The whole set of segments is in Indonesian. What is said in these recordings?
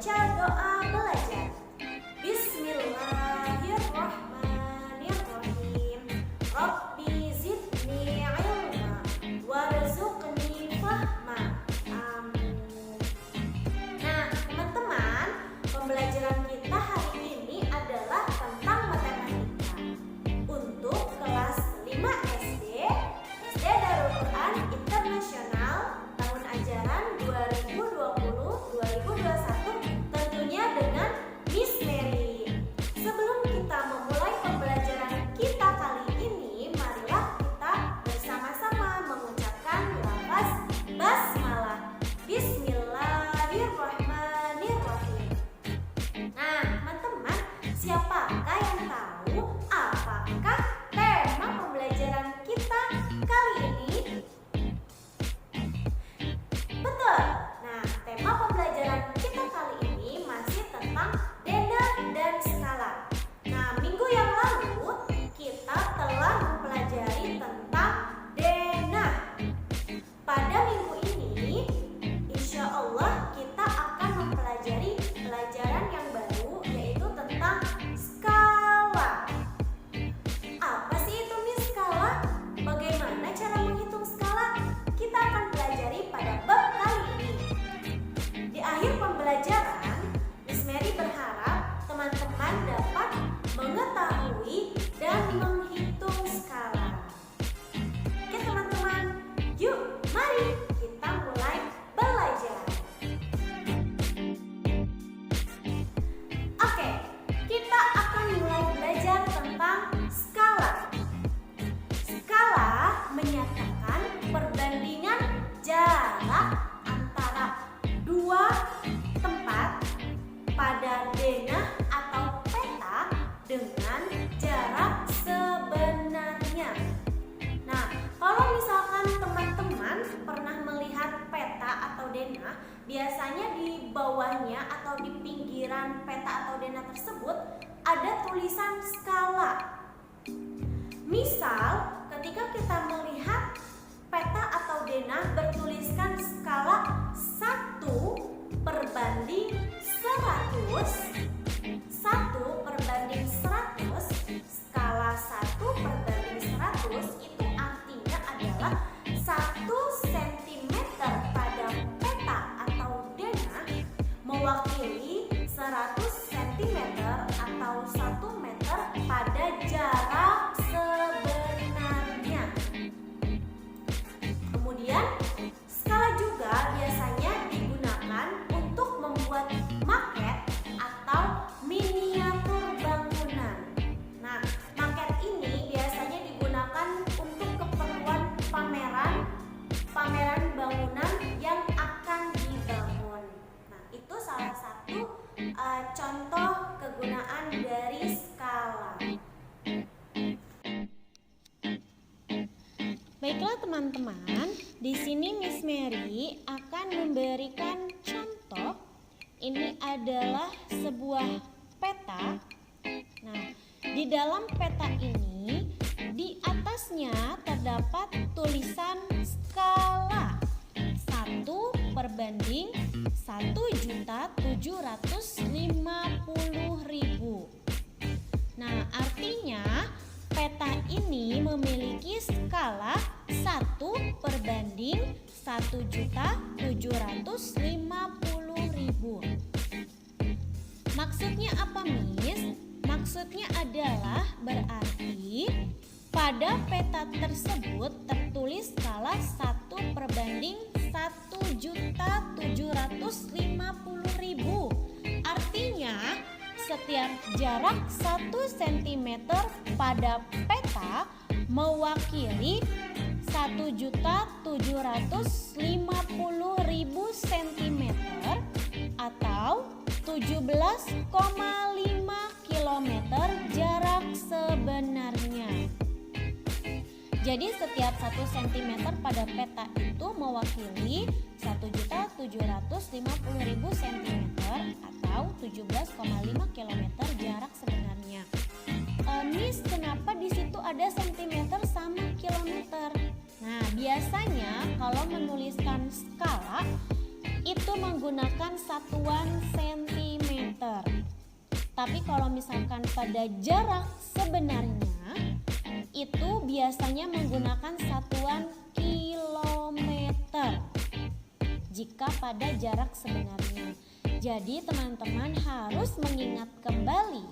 membaca doa belajar. Bismillahirrahmanirrahim. Rabbi zidni ilma warzuqni fahma. Amin. Nah, teman-teman, pembelajaran kita hari ini adalah tentang matematika untuk kelas 5 SD Darul Quran Internasional tahun ajaran 2020-2021, tentunya dengan Miss Mary. Sebelum kita memulai pembelajaran kita kali ini, marilah kita bersama-sama mengucapkan lafaz basmalah. Bismillahirrahmanirrahim. Nah, teman-teman, siapakah yang tahu apakah tema pembelajaran kita kali ini? Betul. Nah, tema pembelajaran kita kali ini masih tentang denah dan skala. Nah, minggu yang lalu kita telah mempelajari tentang denah. Pada minggu ini, insya Allah kita akan mempelajari pelajaran yang baru, yaitu tentang skala. Apa sih itu Miss skala? Bagaimana cara menghitung skala? Kita akan pelajari pada bab kali ini. Di akhir pembelajaran, Miss Mary berharap teman-teman dapat mengetahui dan menghitung skala. Oke teman-teman, yuk mari kita mulai belajar. Oke, kita akan mulai belajar tentang skala. Skala menyatakan perbandingan jarak antara dua tempat pada denah atau peta dengan jarak sebenarnya. Nah, kalau misalkan teman-teman pernah melihat peta atau denah, biasanya di bawahnya atau di pinggiran peta atau denah tersebut ada tulisan skala. Misal, ketika kita melihat peta atau denah bertuliskan skala 1/100, 1/100, skala 1/100 itu artinya adalah 1 cm pada peta atau denah mewakili 100 cm atau 1 meter pada jarak sebenarnya. Kemudian, skala juga biasanya digunakan untuk membuat maket atau miniatur bangunan. Nah, maket ini biasanya digunakan untuk keperluan pameran bangunan yang akan dibangun. Nah, itu salah satu contoh kegunaan dari skala. Baiklah teman-teman, di sini Miss Mary akan memberikan contoh. Ini adalah sebuah peta. Nah, di dalam peta ini, di atasnya terdapat tulisan skala 1/1.750.000. Nah, artinya peta ini memiliki skala 1/1.750.000. Maksudnya apa, Miss? Maksudnya adalah berarti pada peta tersebut tertulis skala 1/1.750.000. Artinya setiap jarak 1 cm pada peta mewakili 1.750.000 cm atau 17,5 km jarak sebenarnya. Jadi setiap 1 cm pada peta itu mewakili 1.750.000 cm atau 17,5 km jarak sebenarnya. Miss, kenapa di situ ada sentimeter sama kilometer? Nah, biasanya kalau menuliskan skala itu menggunakan satuan cm. Tapi kalau misalkan pada jarak sebenarnya itu biasanya menggunakan satuan kilometer jika pada jarak sebenarnya. Jadi teman-teman harus mengingat kembali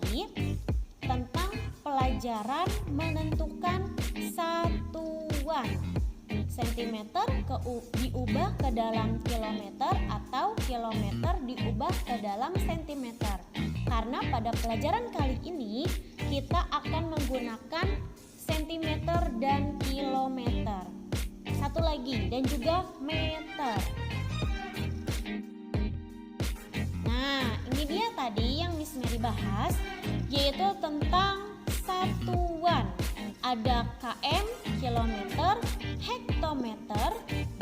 tentang pelajaran menentukan satuan. Sentimeter diubah ke dalam kilometer atau kilometer diubah ke dalam sentimeter. Karena pada pelajaran kali ini kita akan menggunakan sentimeter dan kilometer. Satu lagi, dan juga meter. Nah, ini dia tadi yang Miss Mary bahas, yaitu tentang satuan. Ada km, kilometer, hektometer,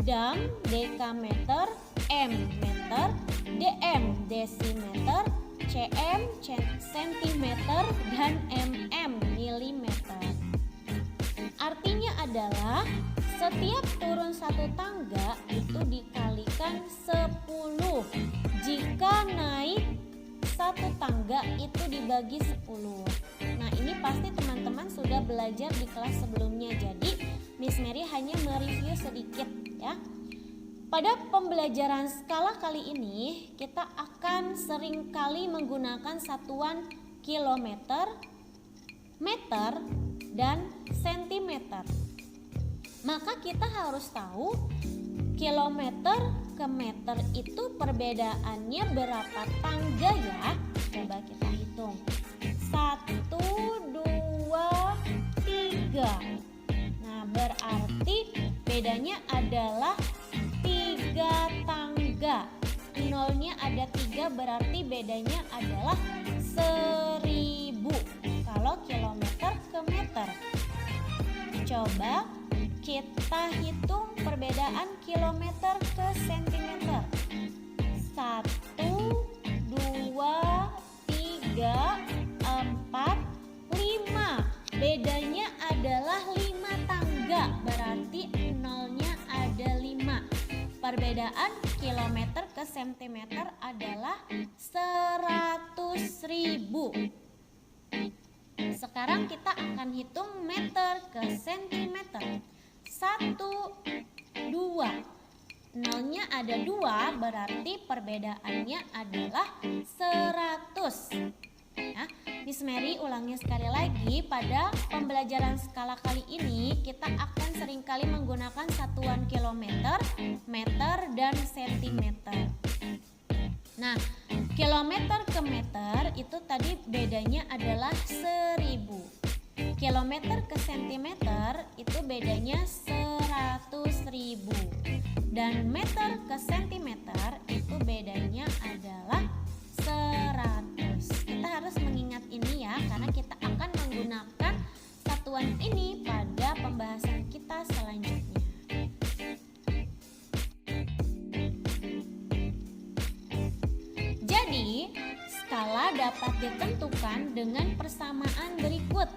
dam, dekameter, m, meter, dm, desimeter, cm, sentimeter, dan mm, milimeter. Artinya adalah setiap turun satu tangga itu dikalikan 10. Jika naik satu tangga itu dibagi 10. Nah, ini pasti teman-teman sudah belajar di kelas sebelumnya. Jadi Miss Mary hanya mereview sedikit ya. Pada pembelajaran skala kali ini kita akan sering kali menggunakan satuan kilometer, meter, dan sentimeter. Maka kita harus tahu kilometer ke meter itu perbedaannya berapa tangga ya? Coba kita hitung. 1, 2, 3. Nah, berarti bedanya adalah 3 tangga. Nolnya ada 3, berarti bedanya adalah 1000 kalau kilometer ke meter. Coba kita hitung perbedaan kilometer ke sentimeter. 1, 2, 3, 4, 5. Bedanya adalah 5 tangga, berarti nolnya ada 5. Perbedaan kilometer ke sentimeter adalah 100.000. Sekarang kita akan hitung meter ke sentimeter. 1, 2. Nolnya ada 2, berarti perbedaannya adalah 100. Ya, Miss Mary ulangi sekali lagi, pada pembelajaran skala kali ini kita akan seringkali menggunakan satuan kilometer, meter, dan sentimeter. Nah, kilometer ke meter itu tadi bedanya adalah 1000. Kilometer ke sentimeter itu bedanya 100.000. Dan meter ke sentimeter itu bedanya adalah 100. Kita harus mengingat ini ya, karena kita akan menggunakan satuan ini pada pembahasan kita selanjutnya. Jadi, skala dapat ditentukan dengan persamaan berikut.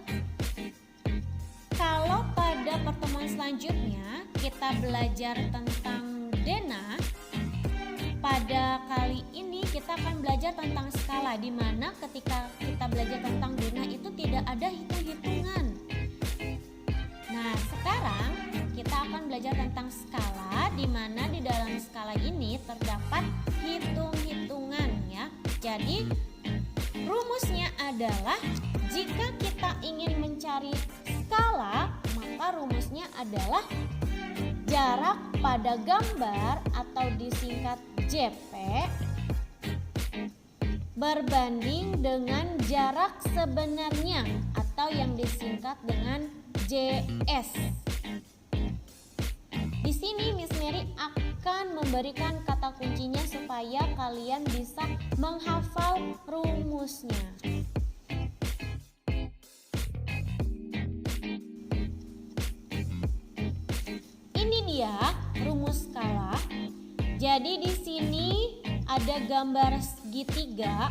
Kalau pada pertemuan selanjutnya kita belajar tentang dena, pada kali ini kita akan belajar tentang skala, di mana ketika kita belajar tentang dena itu tidak ada hitung-hitungan. Nah, sekarang kita akan belajar tentang skala, di mana di dalam skala ini terdapat hitung-hitungan ya. Jadi rumusnya adalah jika kita ingin mencari skala, maka rumusnya adalah jarak pada gambar atau disingkat JP berbanding dengan jarak sebenarnya atau yang disingkat dengan JS. Di sini Miss Mary akan memberikan kata kuncinya supaya kalian bisa menghafal rumusnya. Ini dia rumus skala. Jadi di sini ada gambar segitiga,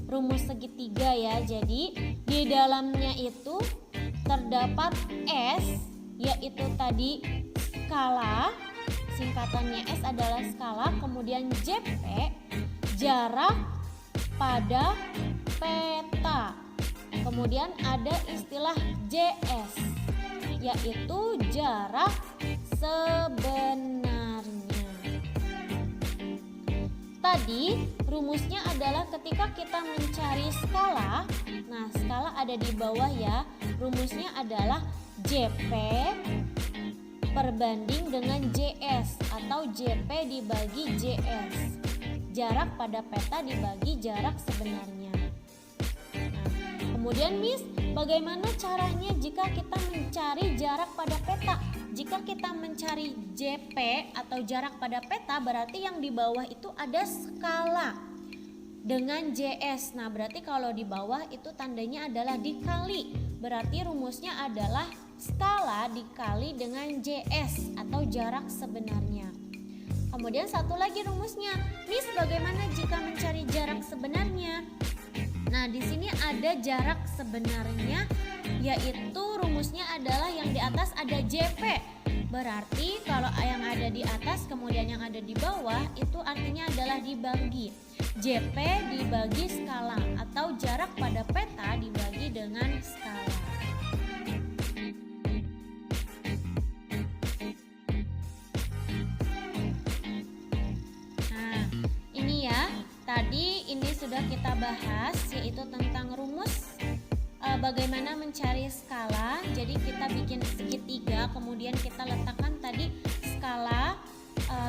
rumus segitiga ya. Jadi di dalamnya itu terdapat S, yaitu tadi skala, singkatannya S adalah skala, kemudian JP jarak pada peta. Kemudian ada istilah JS, yaitu jarak sebenarnya. Tadi rumusnya adalah ketika kita mencari skala. Nah, skala ada di bawah ya. Rumusnya adalah JP perbanding dengan JS atau JP dibagi JS. Jarak pada peta dibagi jarak sebenarnya. Nah, kemudian Miss, bagaimana caranya jika kita mencari jarak pada peta? Jika kita mencari JP atau jarak pada peta, berarti yang di bawah itu ada skala dengan JS. Nah, berarti kalau di bawah itu tandanya adalah dikali. Berarti rumusnya adalah skala dikali dengan JS atau jarak sebenarnya. Kemudian satu lagi rumusnya, Miss, bagaimana jika mencari jarak sebenarnya? Nah, di sini ada jarak sebenarnya, yaitu rumusnya adalah yang di atas ada JP. Berarti kalau yang ada di atas kemudian yang ada di bawah itu artinya adalah dibagi. JP dibagi skala atau jarak pada peta dibagi dengan skala. Nah, ini ya. Tadi ini sudah kita bahas, yaitu tentang rumus bagaimana mencari skala. Jadi kita bikin segitiga, kemudian kita letakkan tadi skala,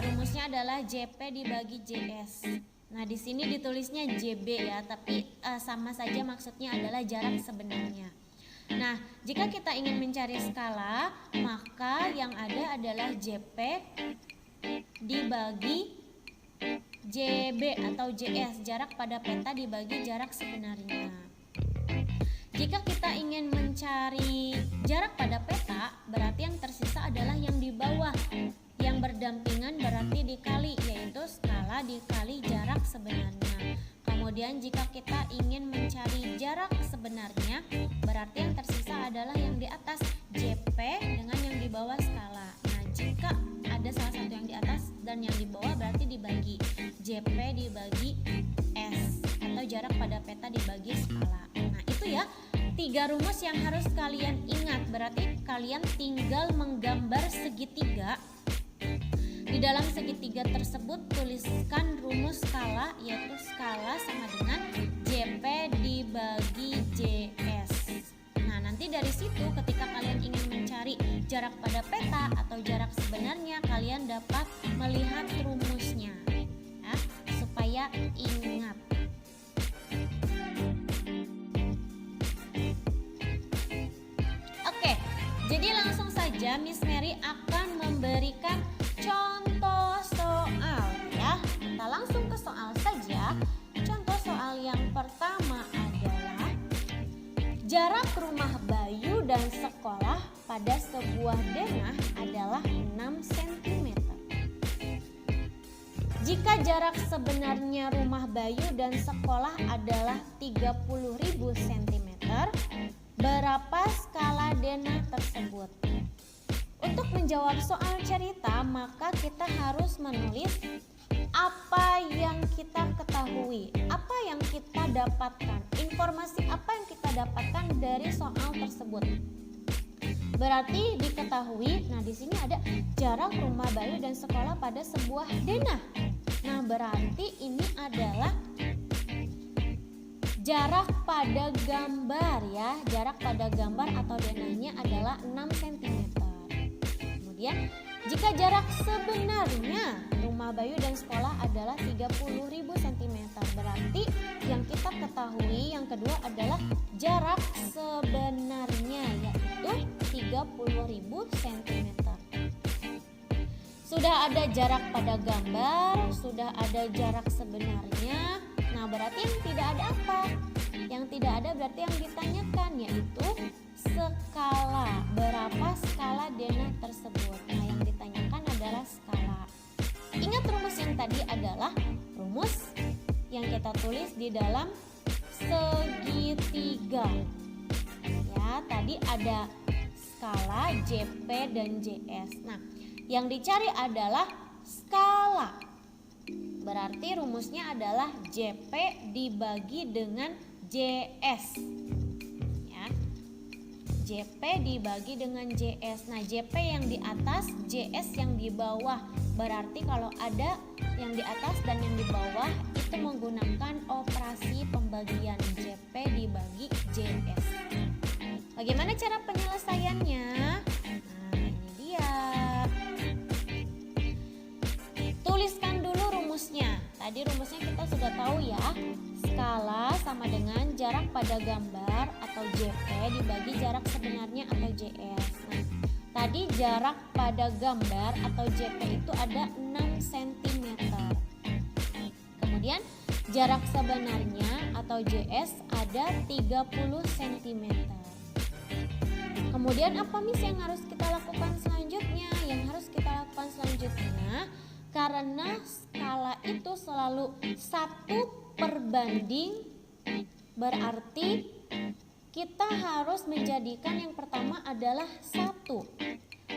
rumusnya adalah JP dibagi JS. Nah, di sini ditulisnya JB ya, tapi sama saja maksudnya adalah jarak sebenarnya. Nah, jika kita ingin mencari skala, maka yang ada adalah JP dibagi JB atau JS, jarak pada peta dibagi jarak sebenarnya. Jika kita ingin mencari jarak pada peta, berarti yang tersisa adalah yang di bawah. Yang berdampingan berarti dikali, yaitu skala dikali jarak sebenarnya. Kemudian jika kita ingin mencari jarak sebenarnya, berarti yang tersisa adalah yang di atas JP dengan yang di bawah skala. Nah, jika ada salah satu yang di atas dan yang di bawah berarti dibagi JP dibagi S atau jarak pada peta dibagi skala. Nah, itu ya 3 rumus yang harus kalian ingat. Berarti kalian tinggal menggambar segitiga. Di dalam segitiga tersebut tuliskan rumus skala, yaitu skala sama dengan JP dibagi JS. Nah, nanti dari situ ketika kalian ingin mencari jarak pada peta atau jarak sebenarnya, kalian dapat melihat rumusnya ya, supaya ingat. Oke, jadi langsung saja Miss Mary akan memberikan contoh soal ya. Kita langsung ke soal saja. Contoh soal yang pertama adalah jarak rumah Bayu dan sekolah pada sebuah denah adalah 6 cm. Jika jarak sebenarnya rumah Bayu dan sekolah adalah 30.000 cm, berapa skala denah tersebut? Untuk menjawab soal cerita, maka kita harus menulis apa yang kita ketahui, apa yang kita dapatkan, informasi apa yang kita dapatkan dari soal tersebut. Berarti diketahui. Nah, di sini ada jarak rumah Bayu dan sekolah pada sebuah denah. Nah, berarti ini adalah jarak pada gambar ya. Jarak pada gambar atau denahnya adalah 6 cm. Kemudian jika jarak sebenarnya rumah Bayu dan sekolah adalah 30.000 cm, berarti yang kita ketahui yang kedua adalah jarak sebenarnya, yaitu 30.000 cm. Sudah ada jarak pada gambar, sudah ada jarak sebenarnya. Nah, berarti yang tidak ada apa? Yang tidak ada berarti yang ditanyakan, yaitu skala. Berapa skala denah tersebut? Nah, yang ditanyakan adalah skala. Ingat rumus yang tadi adalah rumus yang kita tulis di dalam segitiga. Ya, tadi ada skala JP dan JS. Nah, yang dicari adalah skala. Berarti rumusnya adalah JP dibagi dengan JS. Ya. JP dibagi dengan JS. Nah, JP yang di atas, JS yang di bawah. Berarti kalau ada yang di atas dan yang di bawah itu menggunakan operasi pembagian JP dibagi JS. Bagaimana cara penyelesaiannya? Nah, ini dia. Tuliskan dulu rumusnya. Tadi rumusnya kita sudah tahu ya. Skala sama dengan jarak pada gambar atau JP dibagi jarak sebenarnya atau JS. Nah, tadi jarak pada gambar atau JP itu ada 6 cm. Kemudian jarak sebenarnya atau JS ada 30 cm. Kemudian apa Miss yang harus kita lakukan selanjutnya? Yang harus kita lakukan selanjutnya, karena skala itu selalu 1/, berarti kita harus menjadikan yang pertama adalah 1.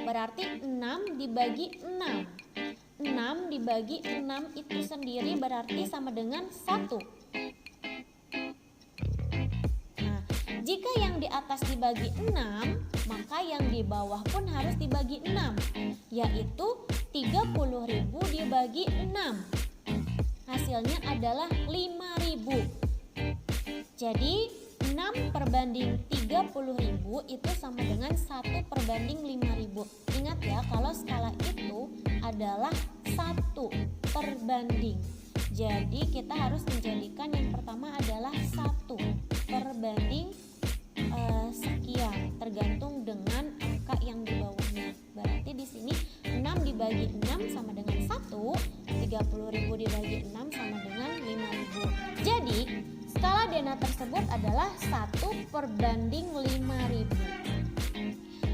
Berarti 6 dibagi 6. 6 dibagi 6 itu sendiri berarti sama dengan 1. Nah, jika yang di atas dibagi 6, maka yang di bawah pun harus dibagi 6, yaitu 30.000 dibagi 6. Hasilnya adalah 5.000. Jadi 6/30.000 itu sama dengan 1/5.000. Ingat ya, kalau skala itu adalah 1/. Jadi kita harus menjadikan yang pertama adalah 1/, sekian, tergantung dengan angka yang di bawahnya. Berarti di sini 6 dibagi 6 sama dengan 1, 30.000 dibagi 6 sama dengan 5.000. Jadi skala Dena tersebut adalah 1/5.000.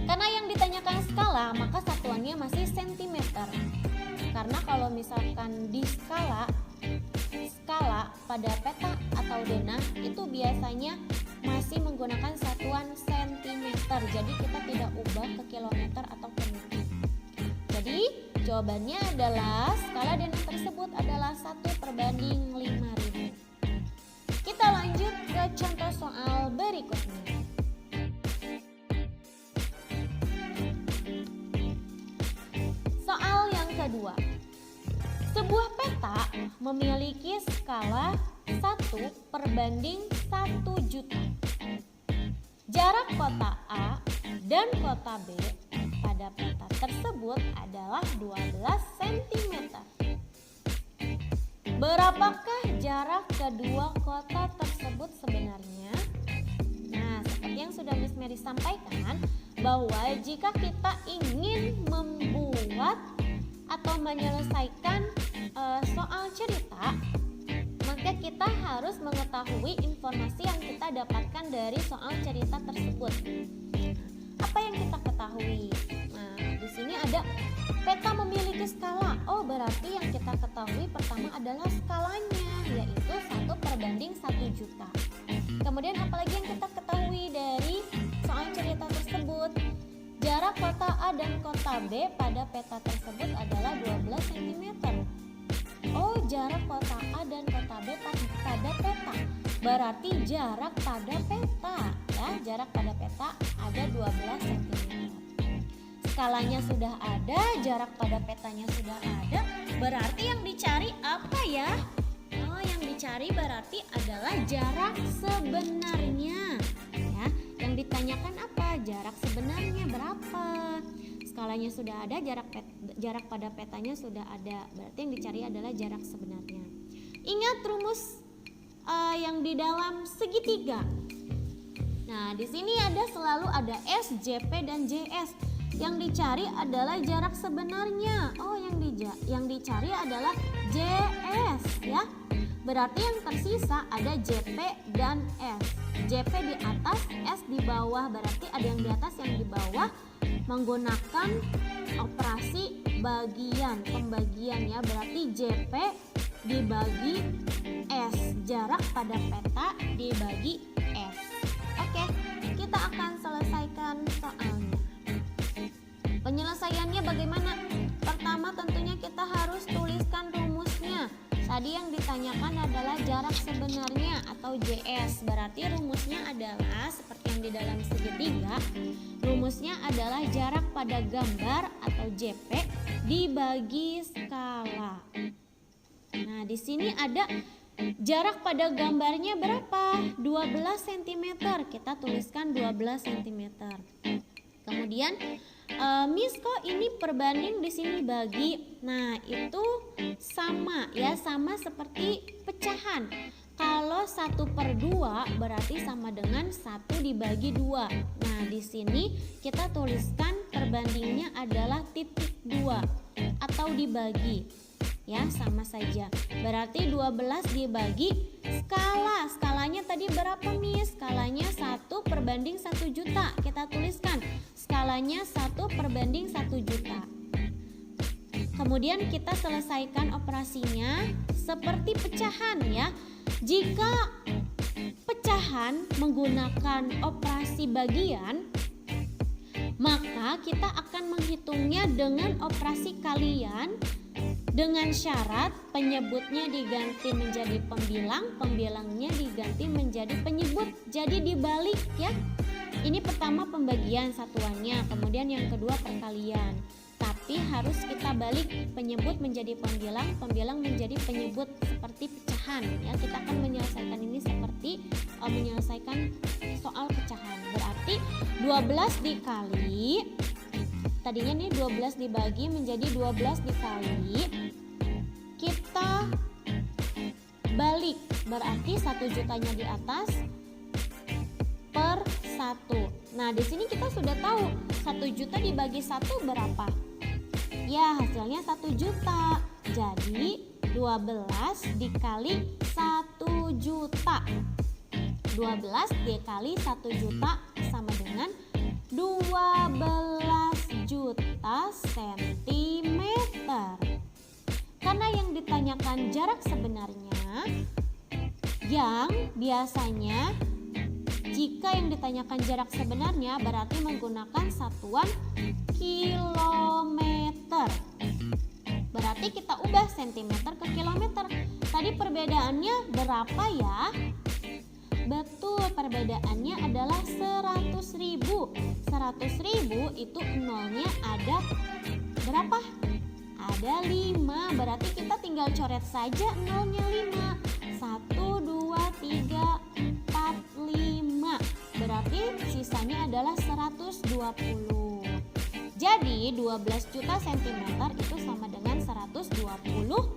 Karena yang ditanyakan skala, maka satuannya masih sentimeter. Karena kalau misalkan di skala pada peta atau Dena itu biasanya masih menggunakan satuan sentimeter. Jadi kita tidak ubah ke kilometer atau ke meter. Jadi jawabannya adalah skala Dena tersebut adalah 1/5.000. Kita lanjut ke contoh soal berikutnya. Soal yang kedua. Sebuah peta memiliki skala 1/1 juta. Jarak kota A dan kota B pada peta tersebut adalah 12 cm. Berapakah jarak kedua kota tersebut sebenarnya? Nah, seperti yang sudah Miss Mary sampaikan, bahwa jika kita ingin membuat atau menyelesaikan soal cerita, maka kita harus mengetahui informasi yang kita dapatkan dari soal cerita tersebut. Apa yang kita ketahui? Nah, di sini ada peta memiliki skala. Oh, berarti yang kita ketahui pertama adalah skalanya, yaitu 1/1 juta. Kemudian apalagi yang kita ketahui dari soal cerita tersebut? Jarak kota A dan kota B pada peta tersebut adalah 12 cm. Oh, jarak kota A dan kota B pada peta. Berarti jarak pada peta, ya, jarak pada peta ada 12 cm. Skalanya sudah ada, jarak pada petanya sudah ada. Berarti yang dicari apa ya? Oh, yang dicari berarti adalah jarak sebenarnya. Ya, yang ditanyakan apa? Jarak sebenarnya berapa? Skalanya sudah ada, jarak pada petanya sudah ada. Berarti yang dicari adalah jarak sebenarnya. Ingat rumus yang di dalam segitiga. Nah, di sini selalu ada S, JP dan JS. Yang dicari adalah jarak sebenarnya. Oh, yang dicari adalah JS, ya. Berarti yang tersisa ada JP dan S. JP di atas, S di bawah. Berarti ada yang di atas, yang di bawah. Menggunakan operasi pembagian ya. Berarti JP dibagi S, jarak pada peta dibagi S. Oke, kita akan selesaikan soalnya. Penyelesaiannya bagaimana? Pertama tentunya kita harus tuliskan rumusnya. Tadi yang ditanyakan adalah jarak sebenarnya atau JS. Berarti rumusnya adalah seperti yang di dalam segitiga. Rumusnya adalah jarak pada gambar atau JP dibagi skala. Nah, di sini ada jarak pada gambarnya berapa? 12 cm. Kita tuliskan 12 cm. Kemudian Miss kok ini perbanding di sini bagi. Nah, itu sama ya, sama seperti pecahan. Kalau 1/2 berarti sama dengan 1 dibagi 2. Nah, di sini kita tuliskan perbandingnya adalah titik 2 atau dibagi. Ya, sama saja. Berarti 12 dibagi skala. Skalanya tadi berapa, Miss? Skalanya 1/1 juta. Kita tuliskan skalanya 1/1 juta. Kemudian kita selesaikan operasinya seperti pecahan ya. Jika pecahan menggunakan operasi bagian, maka kita akan menghitungnya dengan operasi kalian dengan syarat penyebutnya diganti menjadi pembilang, pembilangnya diganti menjadi penyebut. Jadi dibalik ya. Ini pertama pembagian satuannya, kemudian yang kedua perkalian. Tapi harus kita balik, penyebut menjadi pembilang, pembilang menjadi penyebut seperti pecahan ya. Kita akan menyelesaikan ini seperti menyelesaikan soal pecahan. Berarti 12 dikali, tadinya nih 12 dibagi menjadi 12 dikali, kita balik, berarti 1 jutanya di atas per 1. Nah, di sini kita sudah tahu 1 juta dibagi 1 berapa? Ya, hasilnya 1 juta. Jadi 12 dikali 1 juta. 12 dikali 1 juta sama dengan 12 juta sentimeter. Karena yang ditanyakan jarak sebenarnya, yang biasanya jika yang ditanyakan jarak sebenarnya berarti menggunakan satuan kilometer. Berarti kita ubah sentimeter ke kilometer. Tadi perbedaannya berapa ya? Betul, perbedaannya adalah 100.000. 100.000 itu nolnya ada berapa? Ada 5. Berarti kita tinggal coret saja nolnya 5. 1, 2, 3, 4, 5. Berarti sisanya adalah 120. Jadi 12 juta sentimeter itu sama dengan 120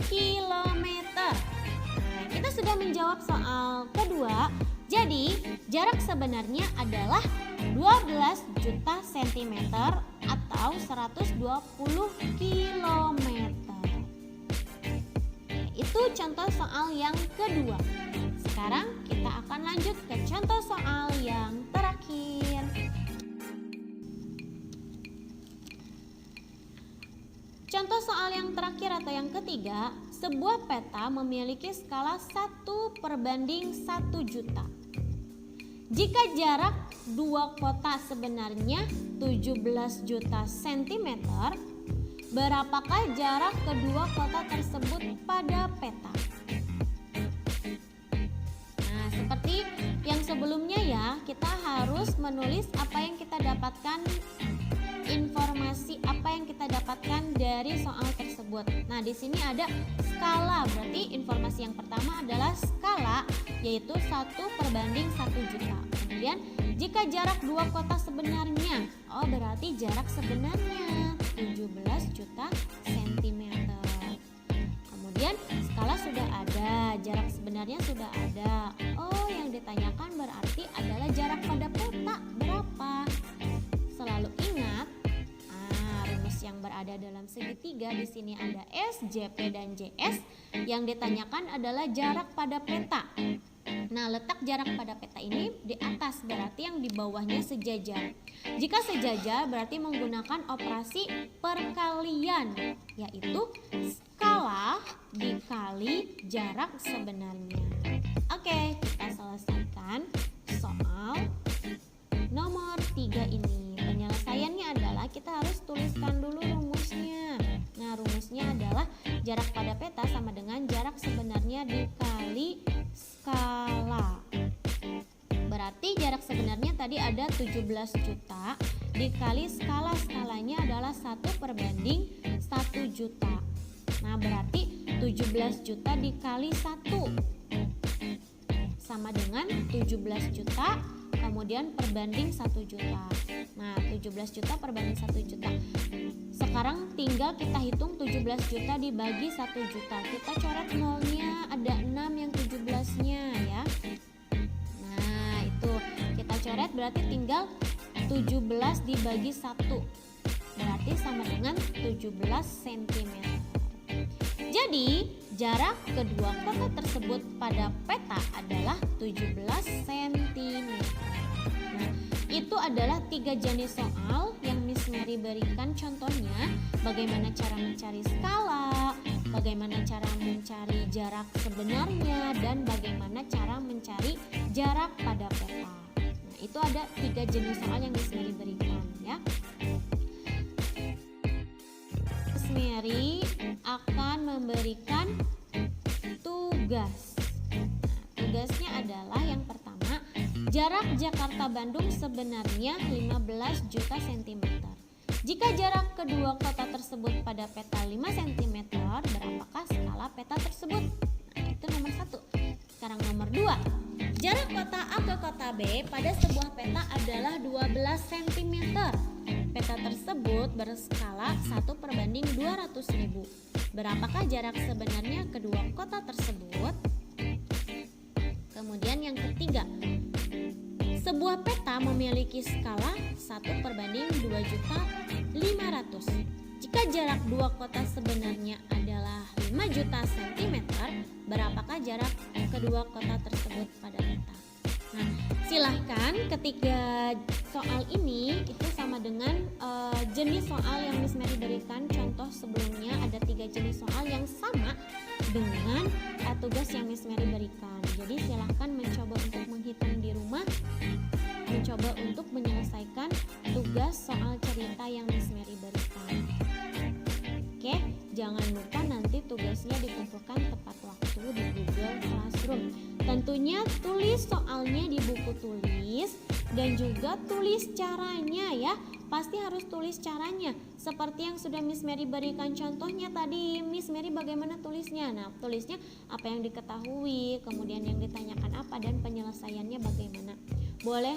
kilometer. Nah, kita sudah menjawab soal kedua. Jadi jarak sebenarnya adalah 12 juta sentimeter atau 120 kilometer. Itu contoh soal yang kedua. Sekarang kita akan lanjut ke contoh soal yang terakhir. Contoh soal yang terakhir atau yang ketiga, sebuah peta memiliki skala 1/1 juta. Jika jarak dua kota sebenarnya 17 juta sentimeter, berapakah jarak kedua kota tersebut pada peta? Nah, seperti yang sebelumnya ya, kita harus menulis apa yang kita dapatkan, informasi apa yang kita dapatkan dari soal tersebut. Nah, di sini ada skala, berarti informasi yang pertama adalah skala, yaitu 1/1 juta. Kemudian jika jarak dua kota sebenarnya, oh berarti jarak sebenarnya 17 juta sentimeter. Kemudian skala sudah ada, jarak sebenarnya sudah ada. Oh, yang ditanyakan berarti adalah jarak pada peta berapa. Selalu ingat, rumus yang berada dalam segitiga di sini ada S, JP dan JS. Yang ditanyakan adalah jarak pada peta. Nah, letak jarak pada peta ini di atas, berarti yang di bawahnya sejajar. Jika sejajar berarti menggunakan operasi perkalian, yaitu skala dikali jarak sebenarnya. Oke, kita selesaikan soal nomor 3 ini. Penyelesaiannya adalah kita harus tuliskan dulu rumusnya. Nah, rumusnya adalah jarak pada peta sama dengan jarak sebenarnya tadi ada 17 juta dikali skalanya adalah 1/1 juta. Nah, berarti 17 juta dikali 1 sama dengan 17 juta kemudian perbanding 1 juta. Nah, 17 juta perbanding 1 juta. Sekarang tinggal kita hitung 17 juta dibagi 1 juta. Kita coret nolnya, ada 6 yang 17-nya ya. Nah, itu kita coret berarti tinggal 17 dibagi 1. Berarti sama dengan 17 cm. Jadi, jarak kedua kota tersebut pada peta adalah 17 cm. Nah, itu adalah 3 jenis soal yang Miss Mary berikan contohnya. Bagaimana cara mencari skala, bagaimana cara mencari jarak sebenarnya, dan bagaimana cara mencari jarak pada peta. Nah, itu ada 3 jenis soal yang Miss Mary berikan ya. Miss Mary akan memberikan tugas. Nah, tugasnya adalah yang pertama, jarak Jakarta-Bandung sebenarnya 15 juta cm. Jika jarak kedua kota tersebut pada peta 5 cm, berapakah skala peta tersebut? Nah, itu nomor 1. Sekarang nomor 2. Jarak kota A ke kota B pada sebuah peta adalah 12 cm. Peta tersebut berskala 1/200.000. Berapakah jarak sebenarnya kedua kota tersebut? Kemudian yang ketiga, sebuah peta memiliki skala 1/2.500.000. Jika jarak dua kota sebenarnya adalah 5 juta cm, berapakah jarak kedua kota tersebut pada peta? Nah, silahkan ketiga soal ini itu sama dengan jenis soal yang Miss Mary berikan contoh sebelumnya. Ada 3 jenis soal yang sama dengan tugas yang Miss Mary berikan. Jadi silahkan mencoba untuk menghitung di rumah, mencoba untuk menyelesaikan tugas soal cerita yang Miss Mary berikan. Oke, jangan lupa nanti tugasnya dikumpulkan tepat waktu di Google Classroom. Tentunya tulis soalnya di buku tulis dan juga tulis caranya ya. Pasti harus tulis caranya seperti yang sudah Miss Mary berikan contohnya tadi. Miss Mary bagaimana tulisnya? Nah, tulisnya apa yang diketahui, kemudian yang ditanyakan apa, dan penyelesaiannya bagaimana. Boleh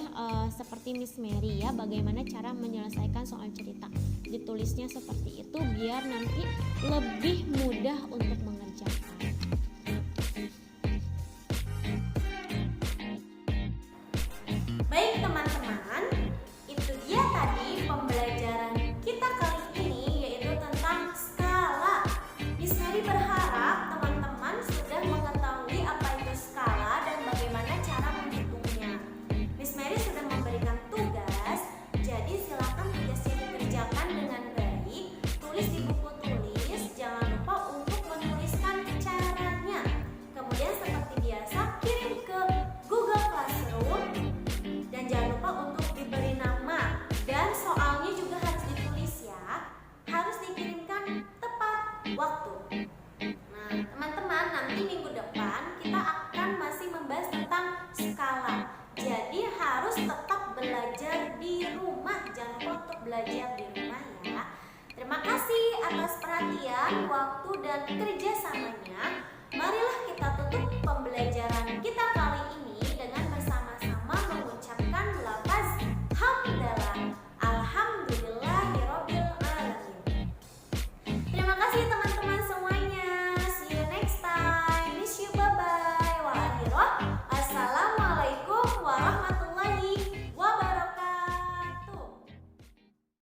seperti Miss Mary ya, bagaimana cara menyelesaikan soal cerita. Ditulisnya seperti itu biar nanti lebih mudah untuk mengerjakan. Baik teman-teman, itu dia tadi pembelajaran kita kali ini, yaitu tentang skala. Miss Mary berharap teman-teman sudah mengetahui apa itu skala dan bagaimana cara menghitungnya. Miss Mary sudah memberikan tugas, jadi silakan tugasnya dikerjakan dengan baik. Tulis di buku tulis, jangan lupa untuk menuliskan caranya. Kemudian seperti biasa kirim ke Google Classroom. Dan jangan lupa untuk diberi nama, dan soalnya juga harus ditulis ya. Harus dikirimkan tepat waktu. Nah, teman-teman, nanti minggu depan kita akan masih membahas tentang skala. Jadi harus tetap belajar di rumah. Jangan lupa untuk belajar di rumah ya. Terima kasih atas perhatian, waktu, dan kerjasamanya. Marilah